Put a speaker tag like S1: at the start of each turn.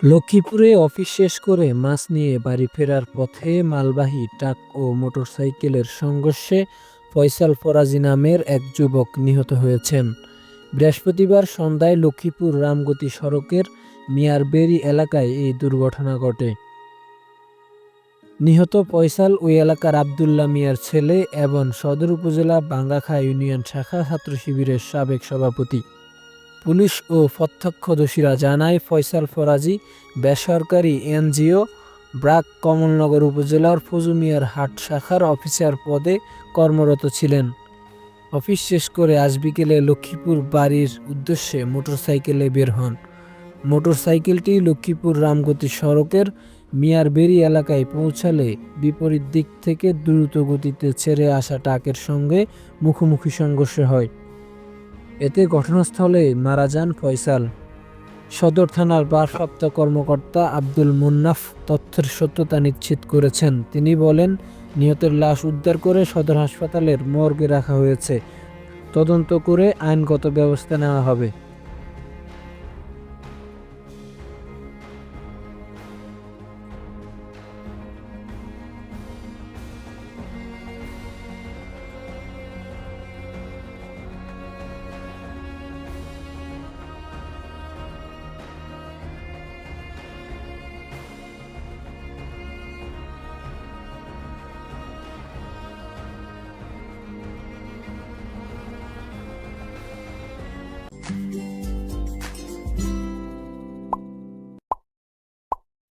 S1: লক্ষ্মীপুরে অফিস শেষ করে মাছ নিয়ে বাড়ি ফেরার পথে মালবাহী ট্রাক ও মোটরসাইকেলের সংঘর্ষে ফয়সাল ফরাজি নামের এক যুবক নিহত হয়েছেন। বৃহস্পতিবার সন্ধ্যায় লক্ষ্মীপুর রামগতি সড়কের মিয়ারবেড়ি এলাকায় এই দুর্ঘটনা ঘটে। নিহত ফয়সাল ওই এলাকার আবদুল্লাহ মিয়ার ছেলে এবং সদর উপজেলা বাঙ্গাখা ইউনিয়ন শাখা ছাত্র শিবিরের সাবেক সভাপতি। পুলিশ ও প্রত্যক্ষদর্শীরা জানায়, ফয়সাল ফরাজি বেসরকারি এনজিও ব্রাক কমলনগর উপজেলার ফজুমিয়ার হাট শাখার অফিসার পদে কর্মরত ছিলেন। অফিস শেষ করে আজ বিকেলে লক্ষ্মীপুর বাড়ির উদ্দেশ্যে মোটরসাইকেলে বের হন। মোটরসাইকেলটি লক্ষ্মীপুর রামগতি সড়কের মিয়ারবেড়ি এলাকায় পৌঁছালে বিপরীত দিক থেকে দ্রুত গতিতে ছেড়ে আসা ট্রাকের সঙ্গে মুখোমুখি সংঘর্ষ হয়। এতে ঘটনাস্থলে মারা যান ফয়সাল। সদর থানার ভারপ্রাপ্ত কর্মকর্তা আব্দুল মুন্নাফ তথ্যের সত্যতা নিশ্চিত করেছেন। তিনি বলেন, নিহতের লাশ উদ্ধার করে সদর হাসপাতালের মর্গে রাখা হয়েছে। তদন্ত করে আইনগত ব্যবস্থা নেওয়া হবে।